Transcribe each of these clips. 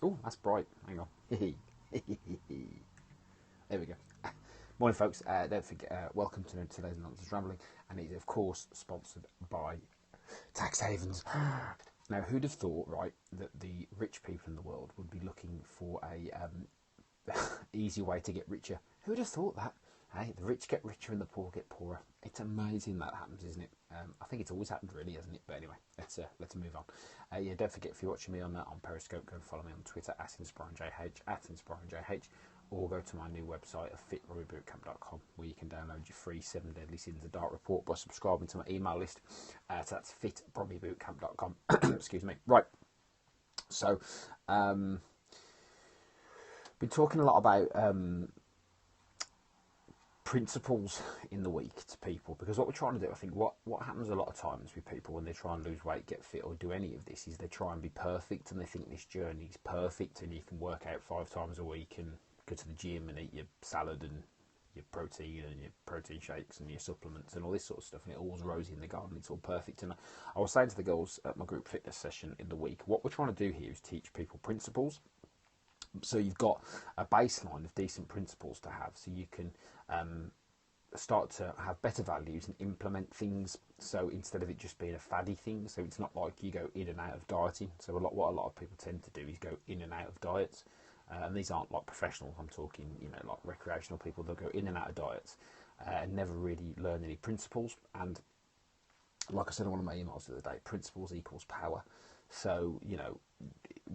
Oh, that's bright. Hang on. There we go. Morning, folks. Don't forget, welcome to today's Nonsense Rambling, and it is, of course, sponsored by tax havens. Now, who'd have thought, right, that the rich people in the world would be looking for a easy way to get richer? Who'd have thought that? Hey, the rich get richer and the poor get poorer. It's amazing that happens, isn't it? I think it's always happened, really, hasn't it? But anyway, let's move on. Yeah, don't forget, if you're watching me on Periscope, go and follow me on Twitter @InspiringJH, or go to my new website of fitrobbybootcamp.com, where you can download your free 7 Deadly Sins of Dark report by subscribing to my email list. So that's fitrobbybootcamp.com. Excuse me. Right. So, been talking a lot about principles in the week to people, because what we're trying to do, I think what happens a lot of times with people when they try and lose weight, get fit, or do any of this, is they try and be perfect, and they think this journey is perfect, and you can work out 5 times a week and go to the gym and eat your salad and your protein and your protein shakes and your supplements and all this sort of stuff, and it all's rosy in the garden, it's all perfect. And I was saying to the girls at my group fitness session in the week, what we're trying to do here is teach people principles. So you've got a baseline of decent principles to have, so you can start to have better values and implement things. So instead of it just being a faddy thing, so it's not like you go in and out of dieting. So what a lot of people tend to do is go in and out of diets, and these aren't like professionals. I'm talking, like recreational people. They'll go in and out of diets and never really learn any principles. And like I said in one of my emails the other day, principles equals power. So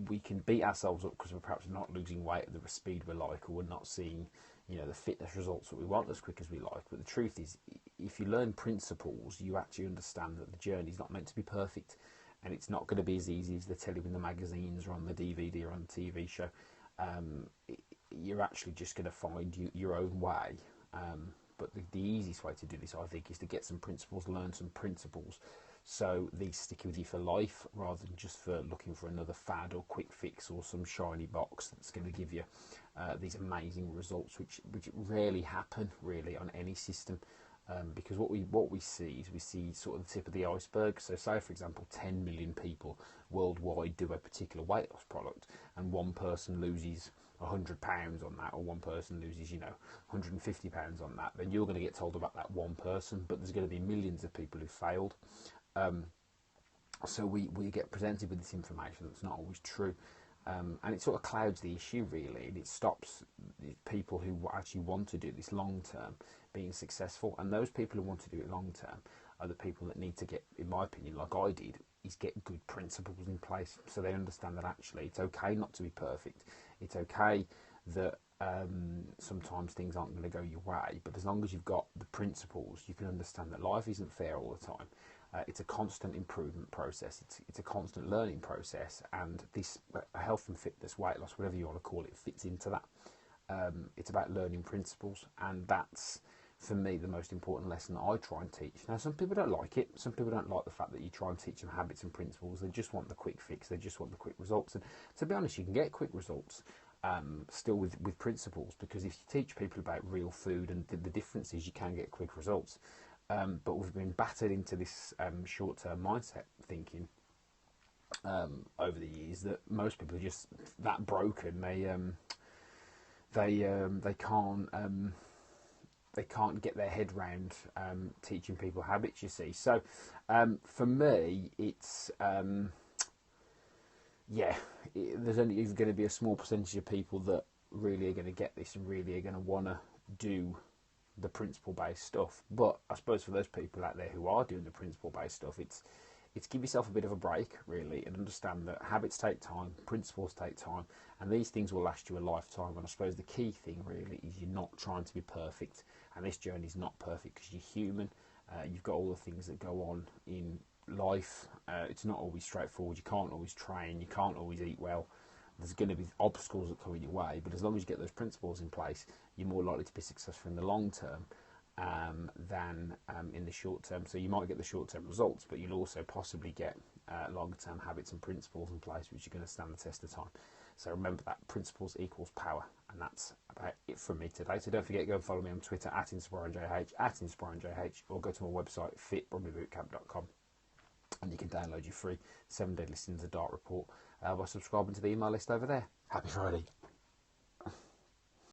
we can beat ourselves up because we're perhaps not losing weight at the speed we like, or we're not seeing the fitness results that we want as quick as we like. But the truth is, if you learn principles, you actually understand that the journey is not meant to be perfect, and it's not going to be as easy as they tell you in the magazines or on the DVD or on the TV show. You're actually just going to find your own way. But the easiest way to do this, I think, is to get some principles, learn some principles, so these stick with you for life, rather than just for looking for another fad or quick fix or some shiny box that's going to give you these amazing results, which rarely happen really on any system. Because what we see is sort of the tip of the iceberg. So say, for example, 10 million people worldwide do a particular weight loss product, and one person loses £100 on that, or one person loses £150 on that, then you're going to get told about that one person, but there's going to be millions of people who failed. So we get presented with this information that's not always true. And it sort of clouds the issue, really, and it stops people who actually want to do this long term being successful. And those people who want to do it long term are the people that need to get, in my opinion, like I did, is get good principles in place, so they understand that actually it's okay not to be perfect. It's okay that sometimes things aren't going to go your way, but as long as you've got the principles, you can understand that life isn't fair all the time. It's a constant improvement process. It's a constant learning process, and this health and fitness, weight loss, whatever you want to call it, fits into that. It's about learning principles, and that's, for me, the most important lesson that I try and teach. Now, some people don't like it. Some people don't like the fact that you try and teach them habits and principles. They just want the quick fix. They just want the quick results. And to be honest, you can get quick results still with principles, because if you teach people about real food and the difference is, you can get quick results. But we've been battered into this short-term mindset thinking over the years that most people are just that broken. They can't get their head round teaching people habits. You see, so for me, it's there's only going to be a small percentage of people that really are going to get this and really are going to want to do the principle-based stuff. But I suppose for those people out there who are doing the principle-based stuff, it's give yourself a bit of a break, really, and understand that habits take time, principles take time, and these things will last you a lifetime. And I suppose the key thing, really, is you're not trying to be perfect, and this journey is not perfect because you're human. You've got all the things that go on in life. It's not always straightforward. You can't always train. You can't always eat well. There's going to be obstacles that come in your way, but as long as you get those principles in place, you're more likely to be successful in the long term than in the short term. So you might get the short term results, but you'll also possibly get long term habits and principles in place which are going to stand the test of time. So remember that principles equals power, and that's about it from me today. So don't forget, go and follow me on Twitter @InspiringJH, or go to my website fitbrombybootcamp.com. And you can download your free 7-day Listening to the Dark Report by subscribing to the email list over there. Happy Friday.